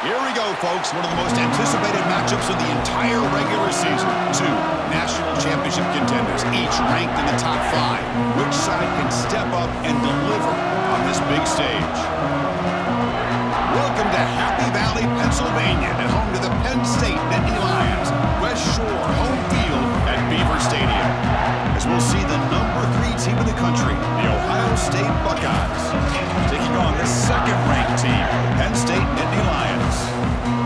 Here we go, folks. One of the most anticipated matchups of the entire regular season. Two national championship contenders, each ranked in the top 5. Which side can step up and deliver on this big stage? Welcome to Happy Valley, Pennsylvania, and home to the Penn State Nittany Lions. West Shore home field at Beaver Stadium. As we'll see the number 3 team in the country, the Ohio State Buckeyes, taking on the second-ranked team, Penn State Nittany Lions.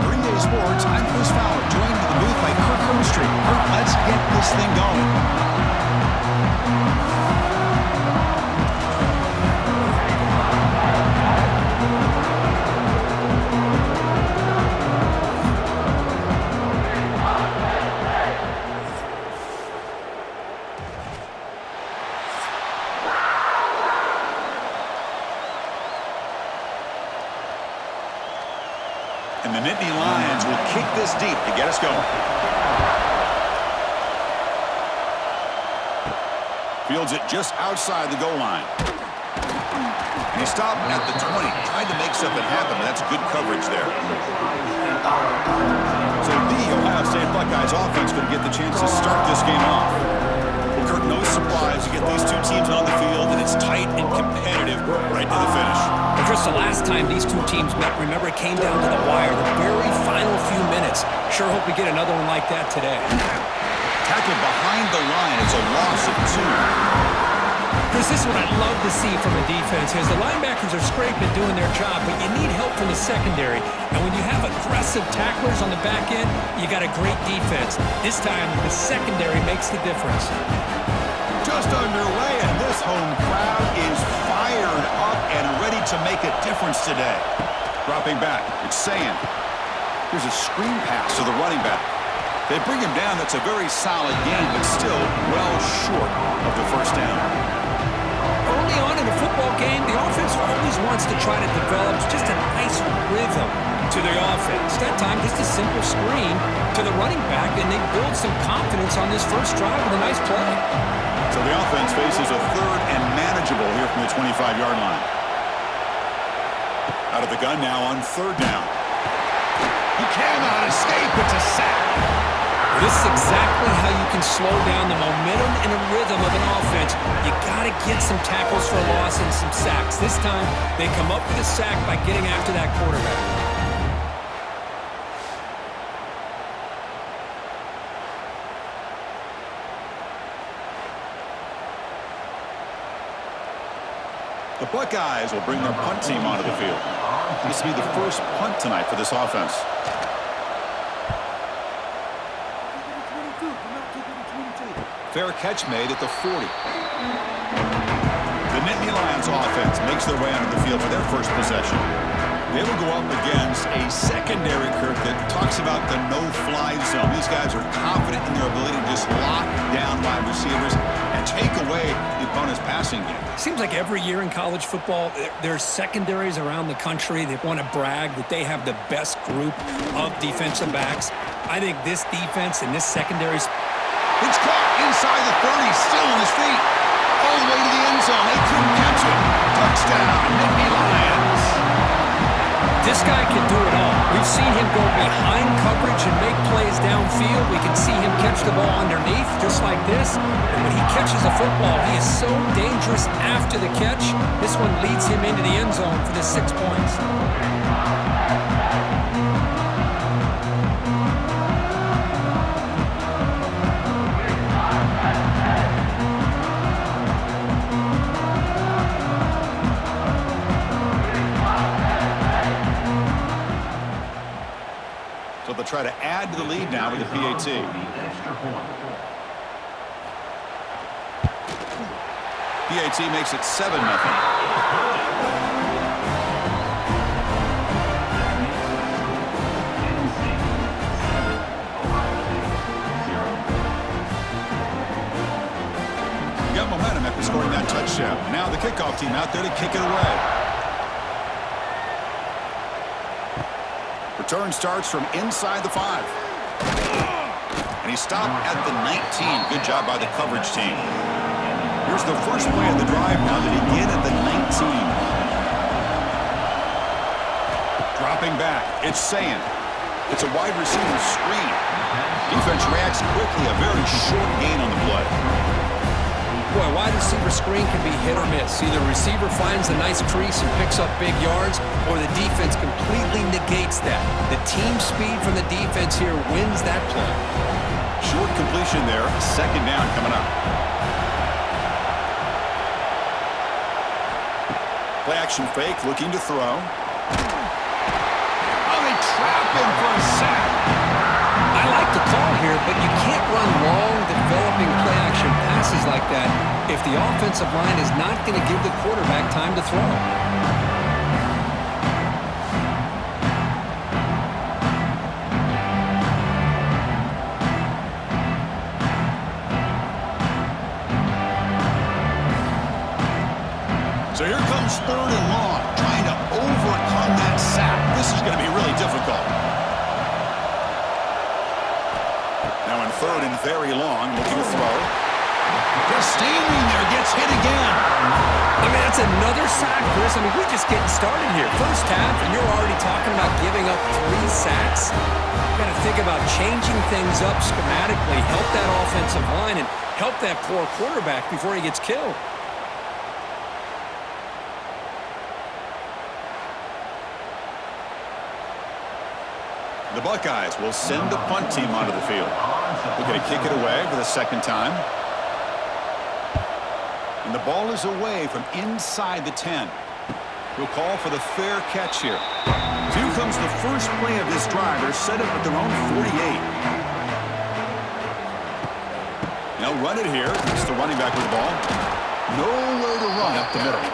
3A Sports, I'm Chris Fowler, joined in the booth by Kirk Hermstreet. Kirk, let's get this thing going. And the Nittany Lions will kick this deep to get us going. Fields it just outside the goal line. And he stopped at the 20. Tried to make something happen, but that's good coverage there. So the Ohio State Buckeyes offense going to get the chance to start this game off. Well, Kirk, no surprise. You get these two teams on the field, and it's tight and competitive right to the finish. Well, Chris, the last time these two teams met, remember, it came down to the wire, the very final few minutes. Sure hope we get another one like that today. Tackled behind the line. It's a loss of 2. Chris, this is what I love to see from a defense is the linebackers are scraping doing their job, but you need help from the secondary. And when you have aggressive tacklers on the back end, you got a great defense. This time, the secondary makes the difference. Just underway, and this home crowd is fired up and ready to make a difference today. Dropping back, it's Sand. Here's a screen pass to the running back. They bring him down. That's a very solid game, but still well short of the first down. Early on in a football game, the offense always wants to try to develop just a nice rhythm to the offense. That time, just a simple screen to the running back, and they build some confidence on this first drive with a nice play. So the offense faces a third and manageable here from the 25-yard line. Out of the gun now on third down. He cannot escape. It's a sack. This is exactly how you can slow down the momentum and a rhythm of an offense. You got to get some tackles for a loss and some sacks. This time, they come up with a sack by getting after that quarterback. The Buckeyes will bring their punt team onto the field. This will be the first punt tonight for this offense. Fair catch made at the 40. The Nittany Lions offense makes their way onto the field for their first possession. They will go up against a secondary, Kirk, that talks about the no-fly zone. These guys are confident in their ability to just lock down wide receivers and take away the opponent's passing game. Seems like every year in college football, there's secondaries around the country that want to brag that they have the best group of defensive backs. I think this defense and this secondary... It's caught inside the 30, still on his feet. All the way to the end zone. They couldn't catch it. Touchdown, Nittany Lions. This guy can do it all. We've seen him go behind coverage and make plays downfield. We can see him catch the ball underneath, just like this. And when he catches a football, he is so dangerous after the catch. This one leads him into the end zone for the 6 points. So they'll try to add to the lead now with the PAT. PAT makes it 7-0. Got momentum after scoring that touchdown. Now the kickoff team out there to kick it away. Return starts from inside the 5. And he stopped at the 19. Good job by the coverage team. Here's the first play of the drive now to begin at the 19. Drop Dropping back, it's Sand. It's a wide receiver screen. Defense reacts quickly, a very short gain on the play. Boy, a wide receiver screen can be hit or miss. Either the receiver finds a nice crease and picks up big yards, or the defense completely negates that. The team speed from the defense here wins that play. Short completion there, second down coming up. Play action fake, looking to throw. Oh, they trap him for a sack. I like the call here, but you can't run long, developing play-action passes like that if the offensive line is not going to give the quarterback time to throw. So here comes third and long, trying to overcome that sack. This is going to be really difficult. Now in third and very long, looking to throw. Just standing there, gets hit again. I mean, that's another sack, Chris. I mean, we're just getting started here. First half, and you're already talking about giving up 3 sacks. You've got to think about changing things up schematically, help that offensive line, and help that poor quarterback before he gets killed. The Buckeyes will send the punt team onto the field. They're going to kick it away for the second time. And the ball is away from inside the 10. He'll call for the fair catch here. So here comes the first play of this drive. They're set up at their own 48. They'll run it here. It's the running back with the ball. Nowhere to run up the middle.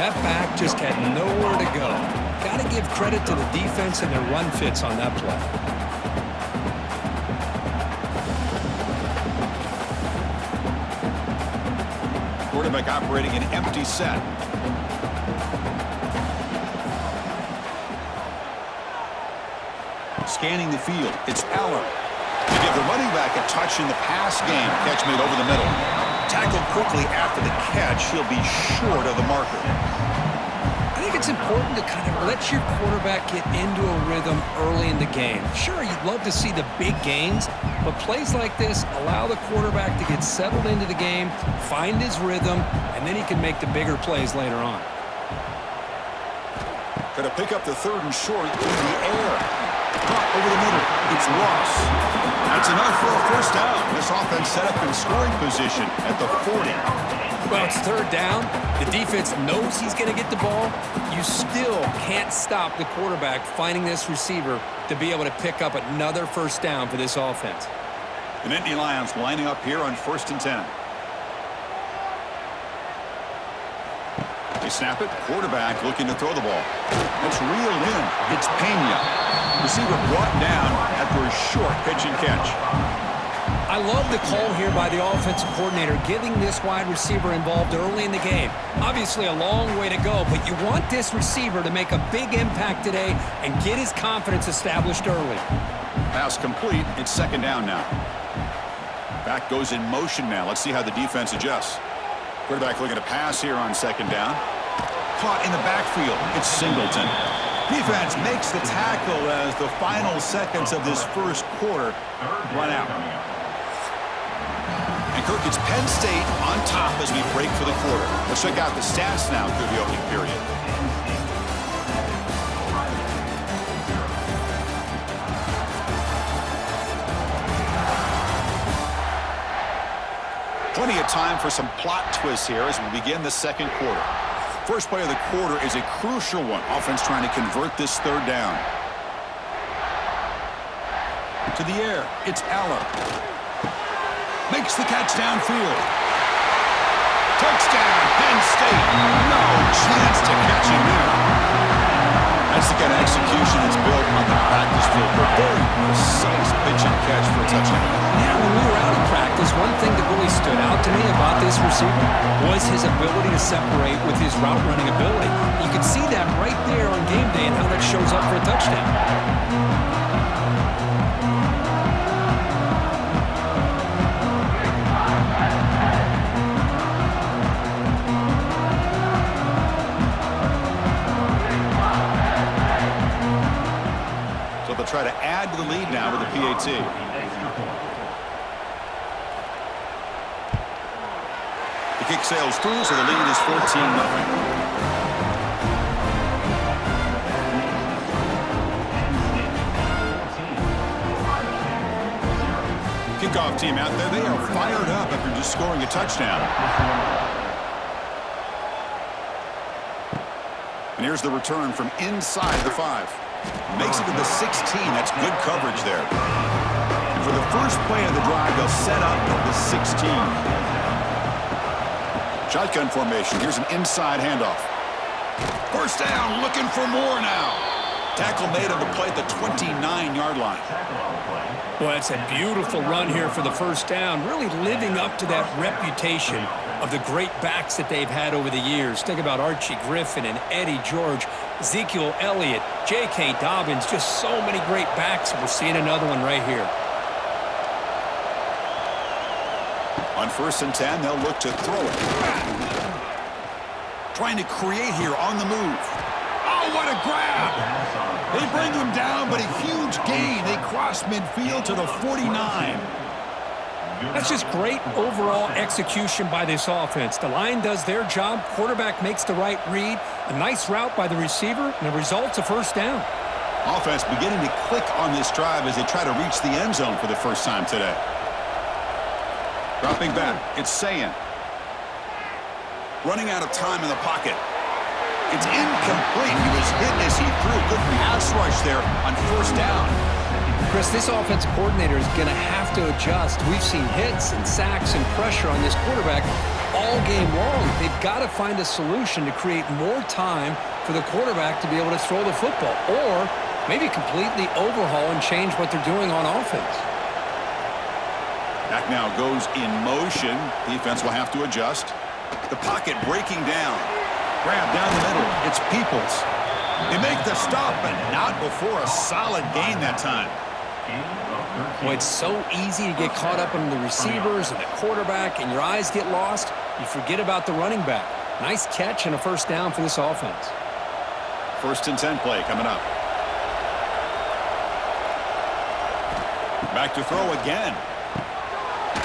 That back just had nowhere to go. Got to give credit to the defense and their run fits on that play. Quarterback operating an empty set. Scanning the field, it's Eller. To give the running back a touch in the pass game. Catch made over the middle. Tackled quickly after the catch. He'll be short of the marker. I think it's important to kind of let your quarterback get into a rhythm early in the game. Sure, you'd love to see the big gains, but plays like this allow the quarterback to get settled into the game, find his rhythm, and then he can make the bigger plays later on. Going to pick up the third and short through the air. Caught over the middle. It's Ross. That's enough for a first down. This offense set up in scoring position at the 40. Well, it's third down. The defense knows he's going to get the ball. You still can't stop the quarterback finding this receiver to be able to pick up another first down for this offense. The Nittany Lions lining up here on 1st and 10. They snap it. Quarterback looking to throw the ball. It's reeled in. It's Pena. Receiver brought down after a short pitch and catch. I love the call here by the offensive coordinator, getting this wide receiver involved early in the game. Obviously a long way to go, but you want this receiver to make a big impact today and get his confidence established early. Pass complete. It's second down now. Back goes in motion now. Let's see how the defense adjusts. Quarterback looking to pass here on second down. Caught in the backfield. It's Singleton. Defense makes the tackle as the final seconds of this first quarter run out. And Kirk, it's Penn State on top as we break for the quarter. Let's check out the stats now through the opening period. Plenty of time for some plot twists here as we begin the second quarter. First play of the quarter is a crucial one. Offense trying to convert this third down. To the air, it's Aller. Makes the catch downfield. Touchdown, Penn State. No chance to catch him there. That's the kind of execution that's built on the practice field. A very precise pitch and catch for a touchdown. Yeah, when we were out of practice, one thing that really stood out to me about this receiver was his ability to separate with his route running ability. You can see that right there on game day and how that shows up for a touchdown. They'll try to add to the lead now with the PAT. The kick sails through, so the lead is 14-0. Kickoff team out there. They are fired up after just scoring a touchdown. And here's the return from inside the 5. Makes it to the 16. That's good coverage there. And for the first play of the drive, they'll set up at the 16. Shotgun formation. Here's an inside handoff. First down, looking for more now. Tackle made on the play at the 29-yard line. Well, it's a beautiful run here for the first down, really living up to that reputation of the great backs that they've had over the years. Think about Archie Griffin and Eddie George, Ezekiel Elliott, J.K. Dobbins, just so many great backs, and we're seeing another one right here. On 1st and 10, they'll look to throw it. Trying to create here on the move. Oh, what a grab! They bring him down, but a huge gain. They cross midfield to the 49. That's just great overall execution by this offense. The line does their job. Quarterback makes the right read. A nice route by the receiver, and the result's a first down. Offense beginning to click on this drive as they try to reach the end zone for the first time today. Dropping back, it's Sayan. Running out of time in the pocket. It's incomplete. He was hit as he threw a good pass rush there on first down. Chris, this offensive coordinator is going to have to adjust. We've seen hits and sacks and pressure on this quarterback all game long. They've got to find a solution to create more time for the quarterback to be able to throw the football, or maybe completely overhaul and change what they're doing on offense. Back now goes in motion. Defense will have to adjust. The pocket breaking down. Grab down the middle. It's Peoples. They make the stop, but not before a solid gain that time. Well, it's so easy to get caught up in the receivers and the quarterback, and your eyes get lost. You forget about the running back. Nice catch and a first down for this offense. 1st and 10 play coming up. Back to throw again.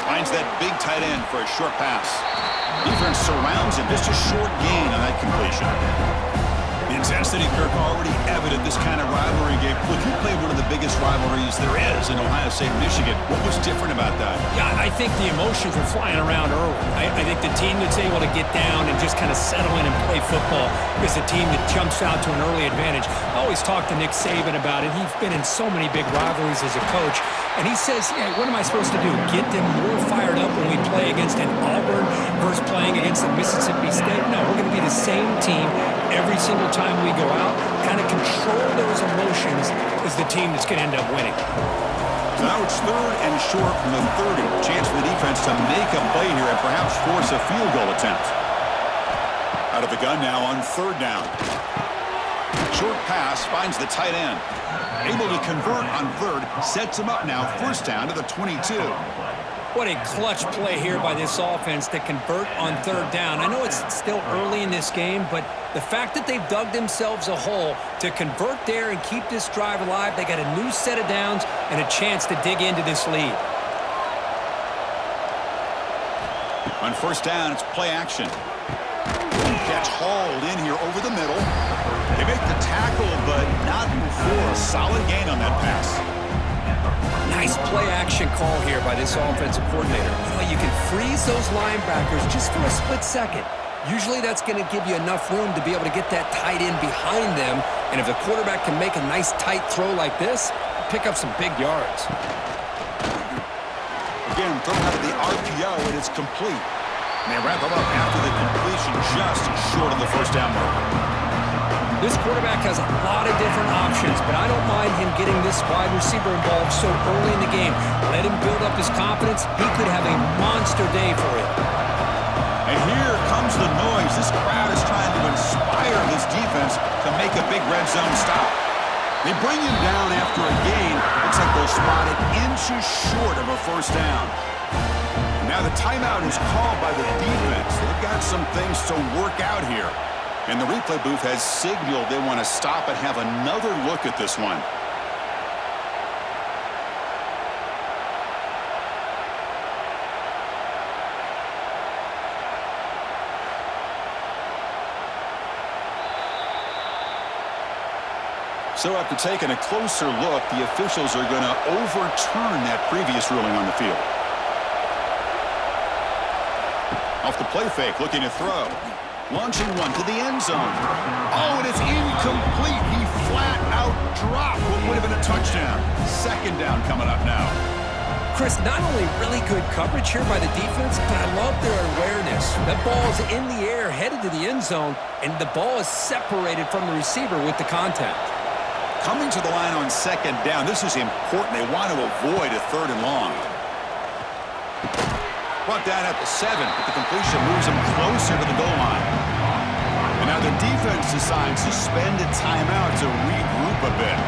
Finds that big tight end for a short pass. Defense surrounds him. Just a short gain on that completion. The intensity, Kirk, already evident this kind of rivalry game. Look, you played one of the biggest rivalries there is in Ohio State, Michigan. What was different about that? Yeah, I think the emotions were flying around early. I think the team that's able to get down and just kind of settle in and play football is the team that jumps out to an early advantage. I always talk to Nick Saban about it. He's been in so many big rivalries as a coach. And he says, yeah, what am I supposed to do? Get them more fired up when we play against an Auburn versus playing against a Mississippi State? No, we're going to be the same team every single time we go out. Kind of control those emotions is the team that's going to end up winning. So now it's 3rd and short from the 30. Chance for the defense to make a play here and perhaps force a field goal attempt. Out of the gun now on 3rd down. Short pass finds the tight end. Able to convert on 3rd, sets him up now, first down to the 22. What a clutch play here by this offense to convert on 3rd down. I know it's still early in this game, but the fact that they've dug themselves a hole to convert there and keep this drive alive, they got a new set of downs and a chance to dig into this lead. On 1st down, it's play action. Catch hauled in here over the middle. They make the tackle, but not before a solid gain on that pass. Nice play-action call here by this offensive coordinator. You know, you can freeze those linebackers just for a split second. Usually that's going to give you enough room to be able to get that tight end behind them. And if the quarterback can make a nice tight throw like this, pick up some big yards. Again, thrown out of the RPO, and it's complete. And they wrap him up after the completion, just short of the first down marker. This quarterback has a lot of different options, but I don't mind him getting this wide receiver involved so early in the game. Let him build up his confidence. He could have a monster day for him. And here comes the noise. This crowd is trying to inspire this defense to make a big red zone stop. They bring him down after a gain. Looks like they're spotted inches short of a first down. Now the timeout is called by the defense. They've got some things to work out here. And the replay booth has signaled they want to stop and have another look at this one. So after taking a closer look, the officials are going to overturn that previous ruling on the field. Off the play fake, looking to throw. Launching one to the end zone. Oh, and it's incomplete. He flat out dropped what would have been a touchdown. Second down coming up now. Chris, not only really good coverage here by the defense, but I love their awareness. That ball is in the air, headed to the end zone, and the ball is separated from the receiver with the contact. Coming to the line on second down, this is important. They want to avoid a third and long. Brought down at the 7, but the completion moves him closer to the goal line. And now the defense decides to spend a timeout to regroup a bit.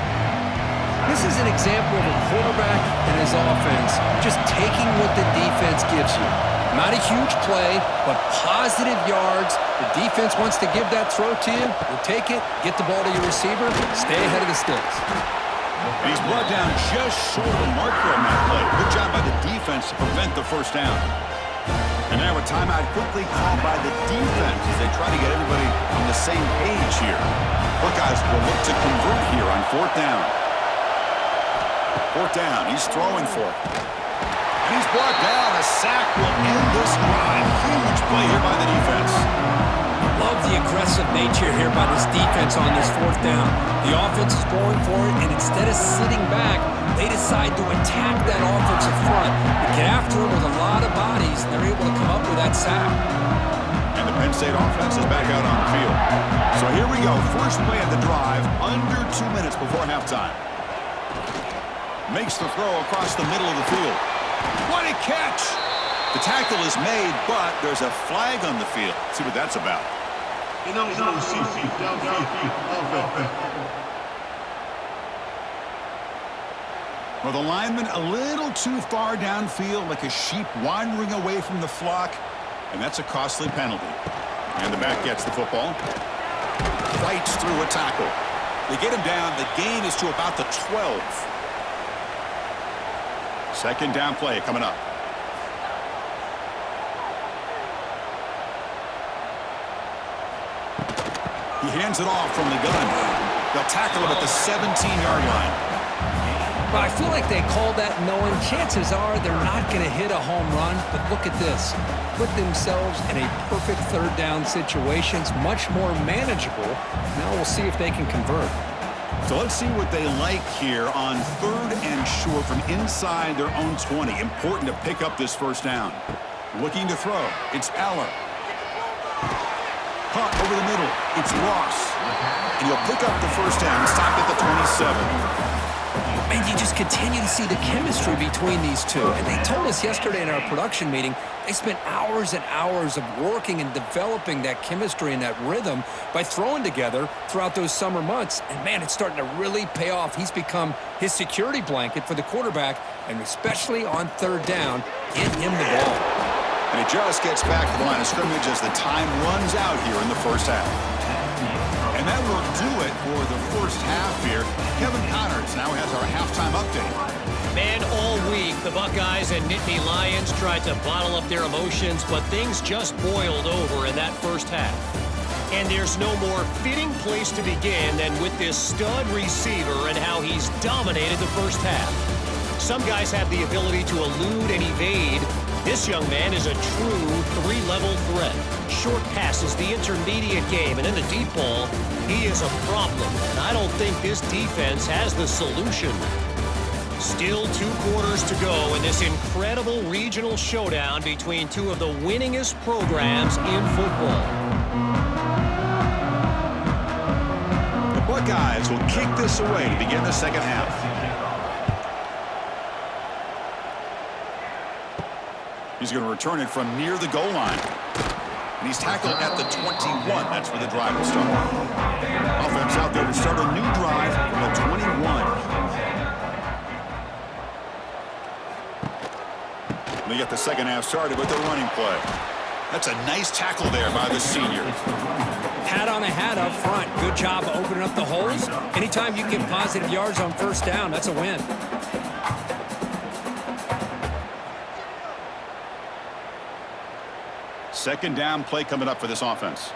This is an example of a quarterback and his offense just taking what the defense gives you. Not a huge play, but positive yards. The defense wants to give that throw to you. You take it, get the ball to your receiver, stay ahead of the sticks. And he's brought down just short of the marker on that play. Good job by the defense to prevent the first down. And now a timeout quickly called by the defense as they try to get everybody on the same page here. Buckeyes will look to convert here on fourth down. Fourth down, he's throwing for it. And he's brought down. A sack will end this drive. Huge play here by the defense. Love the aggressive nature here by this defense on this fourth down. The offense is going for it, and instead of sitting back, they decide to attack that offensive front. They get after him with a lot of bodies, and they're able to come up with that sack. And the Penn State offense is back out on the field. So here we go. First play of the drive, under 2 minutes before halftime. Makes the throw across the middle of the field. What a catch! The tackle is made, but there's a flag on the field. Let's see what that's about. Well, the lineman a little too far downfield, like a sheep wandering away from the flock, and that's a costly penalty. And the back gets the football. Fights through a tackle. They get him down. The gain is to about the 12. Second down play coming up. He hands it off from the gun. They'll tackle him at the 17-yard line. But I feel like they called that knowing chances are they're not going to hit a home run. But look at this. Put themselves in a perfect third down situation. It's much more manageable. Now we'll see if they can convert. So let's see what they like here on third and short from inside their own 20. Important to pick up this first down. Looking to throw. It's Aller. Caught over the middle. It's Ross. And he'll pick up the first down. Stopped at the 27. And you just continue to see the chemistry between these two. And they told us yesterday in our production meeting, they spent hours and hours of working and developing that chemistry and that rhythm by throwing together throughout those summer months. And, man, it's starting to really pay off. He's become his security blanket for the quarterback, and especially on third down, get him the ball. And it just gets back to the line of scrimmage as the time runs out here in the first half. And that will do it for the first half here. Kevin Connors now has our halftime update. Man, all week, the Buckeyes and Nittany Lions tried to bottle up their emotions, but things just boiled over in that first half. And there's no more fitting place to begin than with this stud receiver and how he's dominated the first half. Some guys have the ability to elude and evade. This young man is a true three-level threat. Short passes, the intermediate game, and in the deep ball, he is a problem. And I don't think this defense has the solution. Still 2 quarters to go in this incredible regional showdown between two of the winningest programs in football. The Buckeyes will kick this away to begin the second half. He's going to return it from near the goal line. And he's tackled at the 21. That's where the drive will start. Offense out there to start a new drive from the 21. They get the second half started with the running play. That's a nice tackle there by the senior. Hat on a hat up front. Good job opening up the holes. Anytime you get positive yards on first down, that's a win. Second down play coming up for this offense.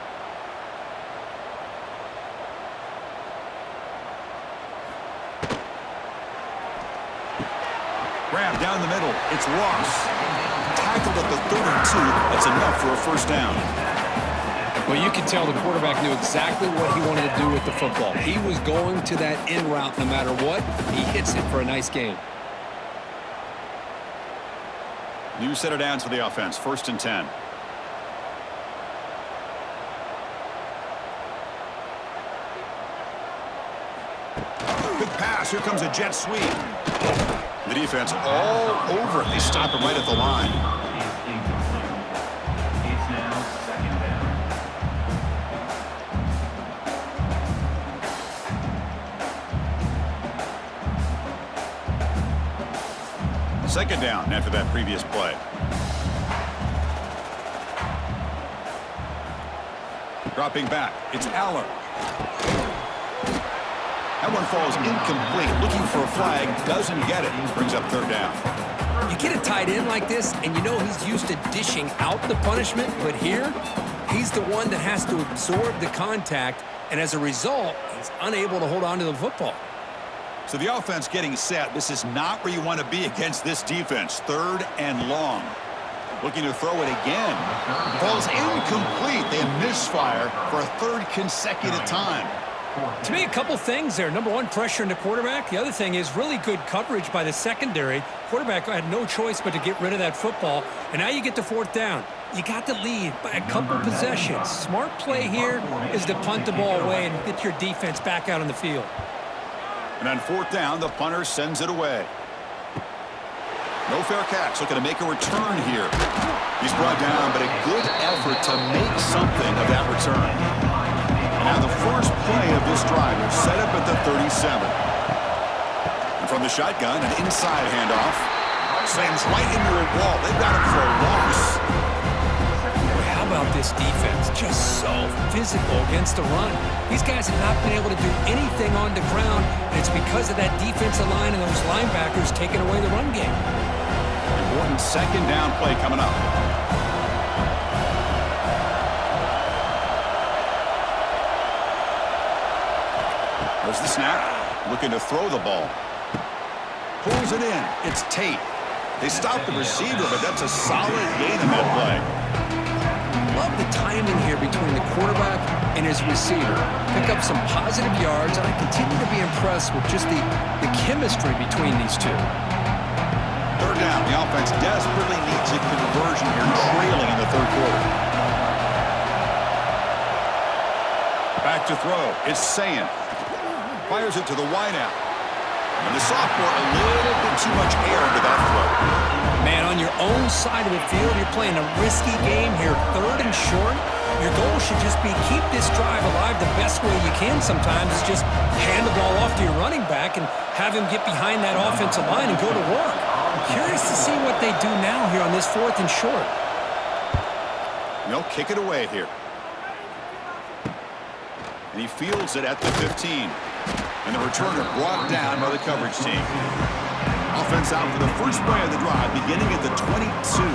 Grab down the middle. It's Ross. Tackled at the 32. That's enough for a first down. Well, you can tell the quarterback knew exactly what he wanted to do with the football. He was going to that in route no matter what. He hits it for a nice gain. New set of downs for the offense. 1st and 10. Good pass. Here comes a jet sweep. The defense all over it. They stop him right at the line. It's now 2nd down. 2nd down after that previous play. Dropping back. It's Aller. That one falls incomplete. Looking for a flag. Doesn't get it. Brings up 3rd down. You get a tight end like this, and you know he's used to dishing out the punishment, but here, he's the one that has to absorb the contact, and as a result, he's unable to hold on to the football. So the offense getting set. This is not where you want to be against this defense. 3rd and long. Looking to throw it again. Falls incomplete. They misfire for a 3rd consecutive time. To me, a couple things there. Number one, pressure in the quarterback. The other thing is really good coverage by the secondary. Quarterback had no choice but to get rid of that football. And now you get to 4th down. You got the lead by a couple possessions. Smart play here is to punt the ball away and get your defense back out on the field. And on 4th down, the punter sends it away. No fair catch. Looking to make a return here. He's brought down, but a good effort to make something of that return. Now the first play of this drive is set up at the 37. And from the shotgun, an inside handoff. Slams right into a wall. They've got him for a loss. Boy, how about this defense? Just so physical against the run. These guys have not been able to do anything on the ground, and it's because of that defensive line and those linebackers taking away the run game. Important 2nd down play coming up. There's the snap. Looking to throw the ball. Pulls it in. It's Tate. They stop the receiver, but that's a solid gain in that play. Love the timing here between the quarterback and his receiver. Pick up some positive yards, and I continue to be impressed with just the chemistry between these two. 3rd down. The offense desperately needs a conversion here, trailing in the 3rd quarter. Back to throw. It's Sayan. Fires it to the wideout. And the sophomore, a little bit too much air into that throw. Man, on your own side of the field, you're playing a risky game here. 3rd and short. Your goal should just be keep this drive alive the best way you can sometimes. Is just hand the ball off to your running back and have him get behind that offensive line and go to work. I'm curious to see what they do now here on this 4th and short. They'll kick it away here. And he fields it at the 15. And the returner brought down by the coverage team. Offense out for the first play of the drive, beginning at the 22.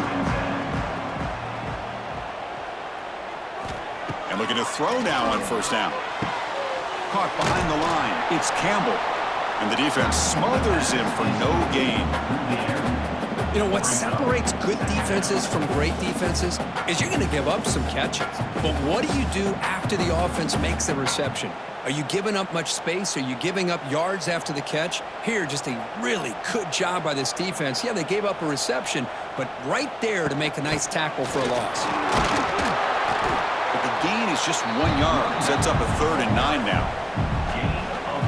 And looking to throw now on 1st down. Caught behind the line. It's Campbell. And the defense smothers him for no gain. You know, what separates good defenses from great defenses is you're going to give up some catches. But what do you do after the offense makes the reception? Are you giving up much space? Are you giving up yards after the catch? Here, just a really good job by this defense. Yeah, they gave up a reception, but right there to make a nice tackle for a loss. But the gain is just 1 yard. Sets up a 3rd and 9 now.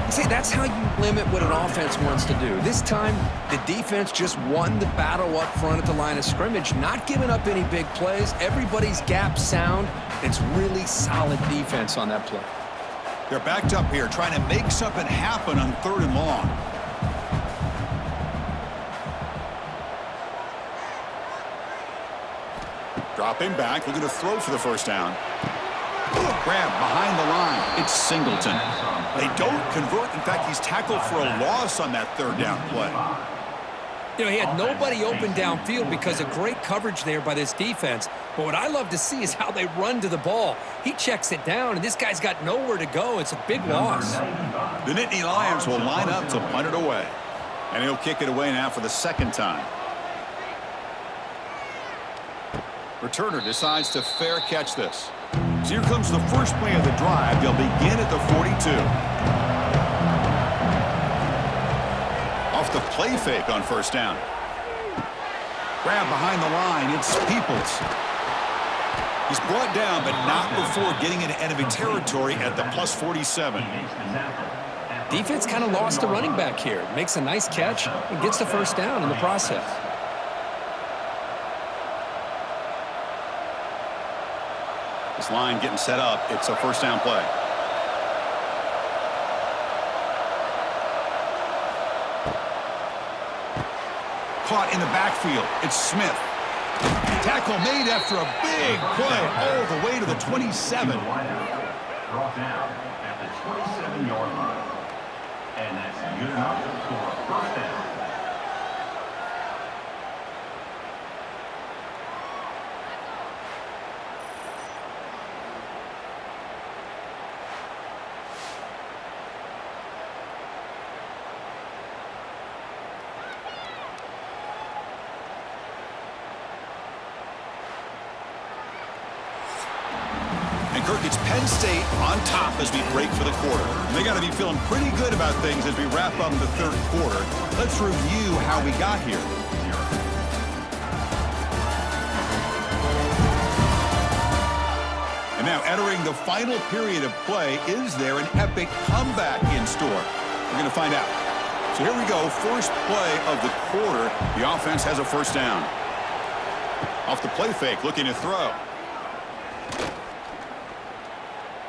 See, that's how you limit what an offense wants to do. This time, the defense just won the battle up front at the line of scrimmage, not giving up any big plays. Everybody's gap sound. It's really solid defense on that play. They're backed up here, trying to make something happen on 3rd and long. Dropping back, looking to throw for the 1st down. Grab behind the line. It's Singleton. They don't convert. In fact, he's tackled for a loss on that 3rd down play. You know, he had nobody open downfield because of great coverage there by this defense. But what I love to see is how they run to the ball. He checks it down, and this guy's got nowhere to go. It's a big loss. The Nittany Lions will line up to punt it away. And he'll kick it away now for the second time. Returner decides to fair catch this. So here comes the first play of the drive. They'll begin at the 42. Off the play fake on first down. Grab behind the line. It's Peoples. He's brought down, but not before getting into enemy territory at the plus 47. Defense kind of lost the running back here. Makes a nice catch and gets the first down in the process. This line getting set up. It's a first down play. Caught in the backfield. It's Smith. Tackle made after a big play all the way to the 27. Brought down at the 27-yard line. And that's good enough for a first down. Kirk, it's Penn State on top as we break for the quarter. And they got to be feeling pretty good about things as we wrap up the third quarter. Let's review how we got here. And now entering the final period of play, is there an epic comeback in store? We're going to find out. So here we go, first play of the quarter. The offense has a first down. Off the play fake, looking to throw.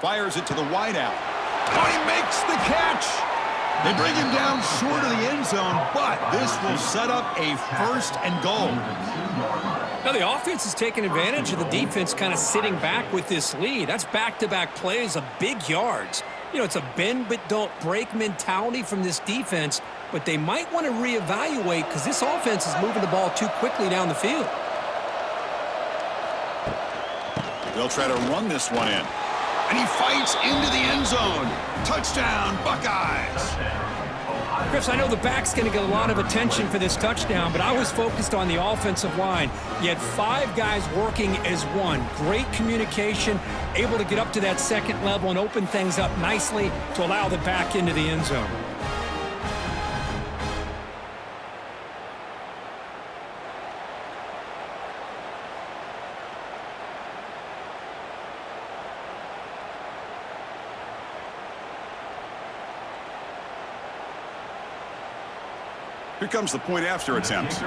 Fires it to the wideout. Oh, he makes the catch. They bring him down short of the end zone, but this will set up a first and goal. Now the offense is taking advantage of the defense kind of sitting back with this lead. That's back-to-back plays of big yards. You know, it's a bend but don't break mentality from this defense, but they might want to reevaluate because this offense is moving the ball too quickly down the field. They'll try to run this one in. And he fights into the end zone. Touchdown, Buckeyes. Chris, I know the back's going to get a lot of attention for this touchdown, but I was focused on the offensive line. You had 5 guys working as one. Great communication, able to get up to that second level and open things up nicely to allow the back into the end zone. Here comes the point after attempt.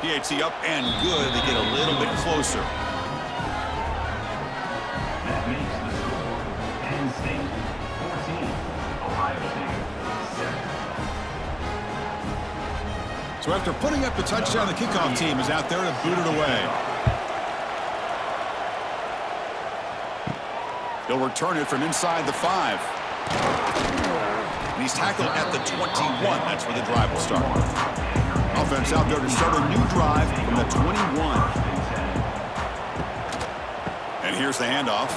PAT up and good. They get a little bit closer. That makes the score Penn State 14, Ohio State 7. So after putting up the touchdown, the kickoff team is out there to boot it away. He'll return it from inside the 5. And he's tackled at the 21. That's where the drive will start. Offense out there to start a new drive from the 21. And here's the handoff.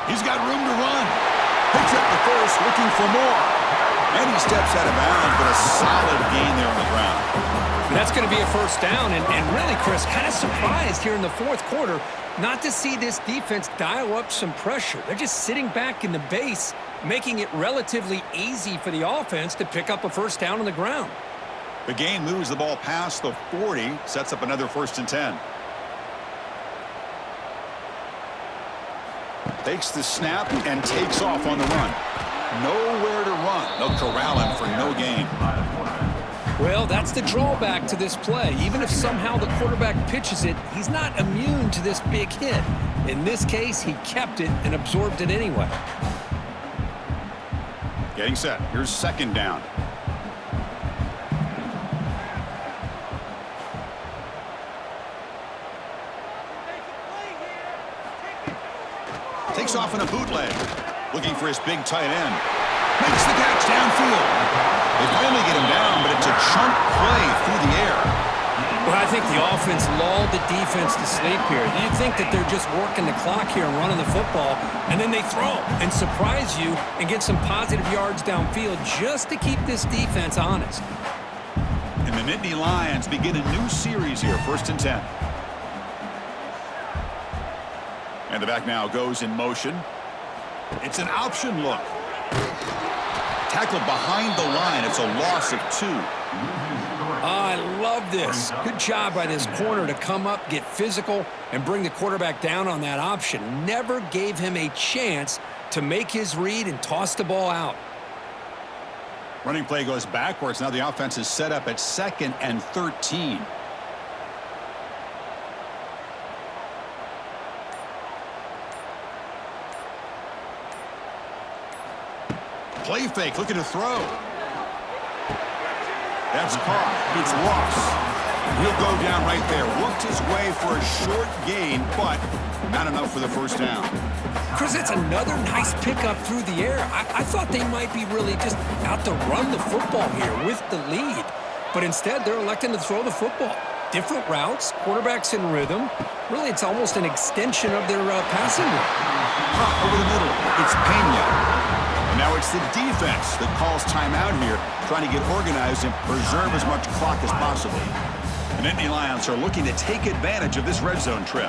He's got room to run. Picks up the first, looking for more. And he steps out of bounds, but a solid gain there on the ground. And that's going to be a first down. And really, Chris, kind of surprised here in the fourth quarter not to see this defense dial up some pressure. They're just sitting back in the base, making it relatively easy for the offense to pick up a first down on the ground. The gain moves the ball past the 40, sets up another 1st and 10. Takes the snap and takes off on the run. Nowhere to run. They'll corral him for no gain. Well, that's the drawback to this play. Even if somehow the quarterback pitches it, he's not immune to this big hit. In this case, he kept it and absorbed it anyway. Getting set. Here's second down. Takes off in a bootleg. Looking for his big tight end. Makes the catch downfield. They finally get him down, but it's a chunk play through the air. Well, I think the offense lulled the defense to sleep here. You think that they're just working the clock here and running the football, and then they throw and surprise you and get some positive yards downfield just to keep this defense honest. And the Nittany Lions begin a new series here, 1st and 10. And the back now goes in motion. It's an option look. Tackled behind the line. It's a loss of 2. I love this. Good job by this corner to come up, get physical, and bring the quarterback down on that option. Never gave him a chance to make his read and toss the ball out. Running play goes backwards. Now the offense is set up at 2nd and 13. Play fake, looking to throw. That's caught. It's Ross. He'll go down right there. Worked his way for a short gain, but not enough for the first down. Chris, that's another nice pickup through the air. I thought they might be really just out to run the football here with the lead. But instead, they're electing to throw the football. Different routes, quarterbacks in rhythm. Really, it's almost an extension of their passing game. Over the middle, it's Penn. And now it's the defense that calls timeout here, trying to get organized and preserve as much clock as possible. The Nittany Lions are looking to take advantage of this red zone trip.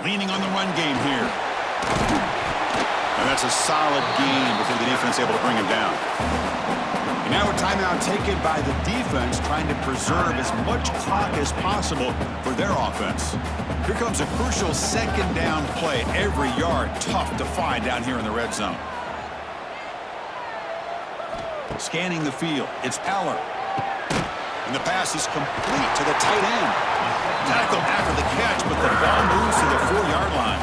Leaning on the run game here. And that's a solid gain before the defense able to bring him down. And now a timeout taken by the defense, trying to preserve as much clock as possible for their offense. Here comes a crucial 2nd down play. Every yard tough to find down here in the red zone. Scanning the field, it's Aller. And the pass is complete to the tight end. Tackled after the catch, but the ball moves to the 4-yard line.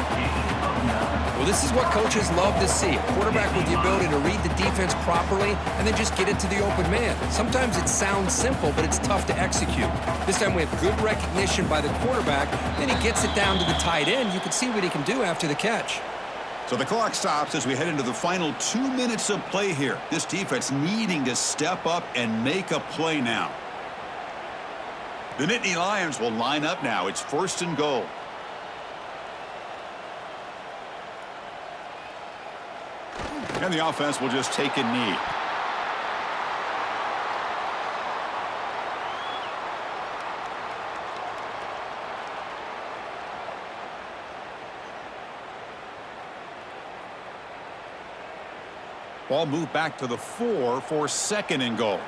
Well, this is what coaches love to see. A quarterback with the ability to read the defense properly and then just get it to the open man. Sometimes it sounds simple, but it's tough to execute. This time we have good recognition by the quarterback. Then he gets it down to the tight end. You can see what he can do after the catch. So the clock stops as we head into the final 2 minutes of play here. This defense needing to step up and make a play now. The Nittany Lions will line up now. It's 1st and goal. And the offense will just take a knee. Ball moved back to the 4 for 2nd and goal.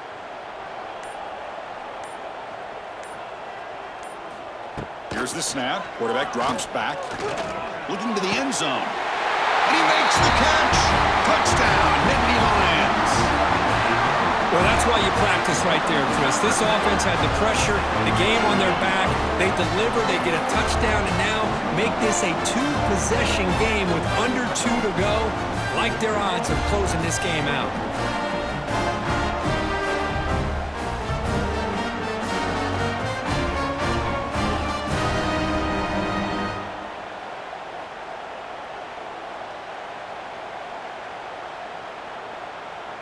Here's the snap. Quarterback drops back. Looking to the end zone. And he makes the catch. Touchdown, Nittany Lions. Well, that's why you practice right there, Chris. This offense had the pressure, the game on their back. They deliver, they get a touchdown, and now make this a 2-possession game with under 2 to go. Like their odds of closing this game out.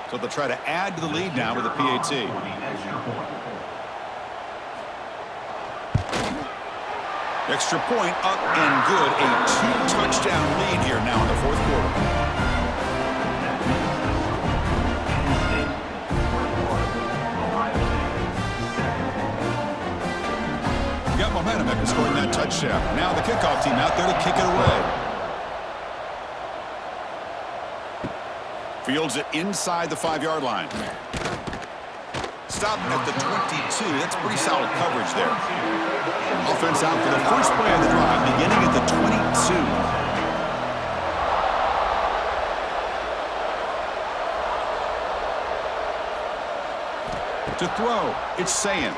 So they'll try to add to the lead now with a PAT. Extra point up and good. A 2-touchdown lead here now in the 4th quarter. Got momentum after scoring that touchdown. Now the kickoff team out there to kick it away. Fields it inside the 5-yard line. Stop at the 22. That's pretty solid coverage there. Offense out for the first play of the drive, beginning at the 22. To throw, it's Sayin.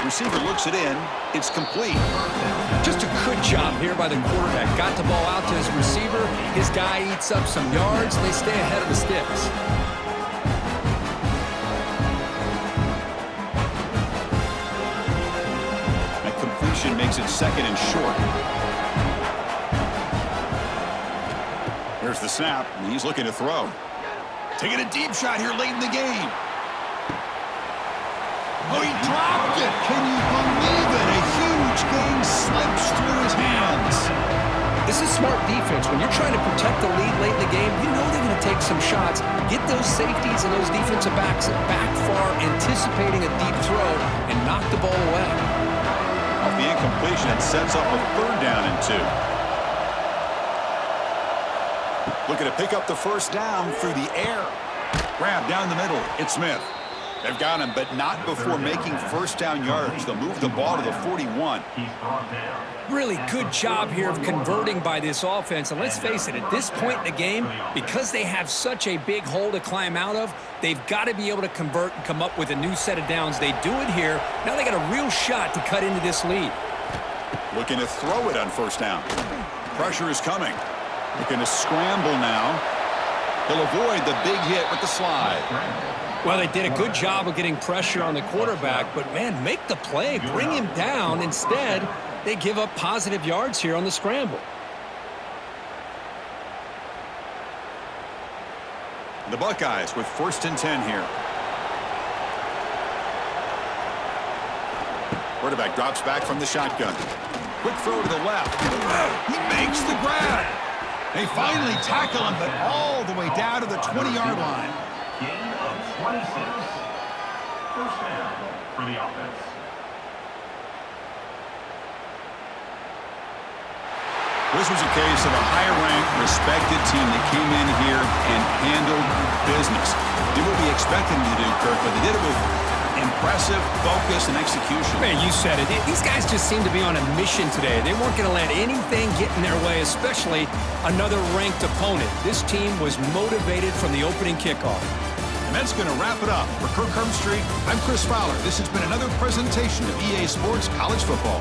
Receiver looks it in. It's complete. Just a good job here by the quarterback. Got the ball out to his receiver. His guy eats up some yards. They stay ahead of the sticks. That completion makes it 2nd and short. Here's the snap. He's looking to throw. Taking a deep shot here late in the game. Oh, he dropped it. Can you believe it? A huge gain slips through his hands. This is smart defense. When you're trying to protect the lead late in the game, you know they're going to take some shots. Get those safeties and those defensive backs back far, anticipating a deep throw, and knock the ball away. Off the incompletion, it sets up a 3rd down and 2. Looking to pick up the first down through the air. Grab down the middle. It's Smith. They've got him, but not before making first down yardage. They'll move the ball to the 41. He's brought down. Really good job here of converting by this offense. And let's face it, at this point in the game, because they have such a big hole to climb out of, they've got to be able to convert and come up with a new set of downs. They do it here. Now they got a real shot to cut into this lead. Looking to throw it on first down. Pressure is coming. Looking to scramble now. He'll avoid the big hit with the slide. Well, they did a good job of getting pressure on the quarterback, but, man, make the play. Bring him down. Instead, they give up positive yards here on the scramble. The Buckeyes with 1st and 10 here. Quarterback drops back from the shotgun. Quick throw to the left. He makes the grab. They finally tackle him, but all the way down to the 20-yard line. Gain of 26. First down for the offense. This was a case of a higher-ranked, respected team that came in here and handled business. Did what we expected them to do, Kirk, but they did it with impressive focus and execution. Man, you said it. These guys just seem to be on a mission today. They weren't going to let anything get in their way, especially another ranked opponent. This team was motivated from the opening kickoff. And that's going to wrap it up. For Kirk Herbstreit, I'm Chris Fowler. This has been another presentation of EA Sports College Football.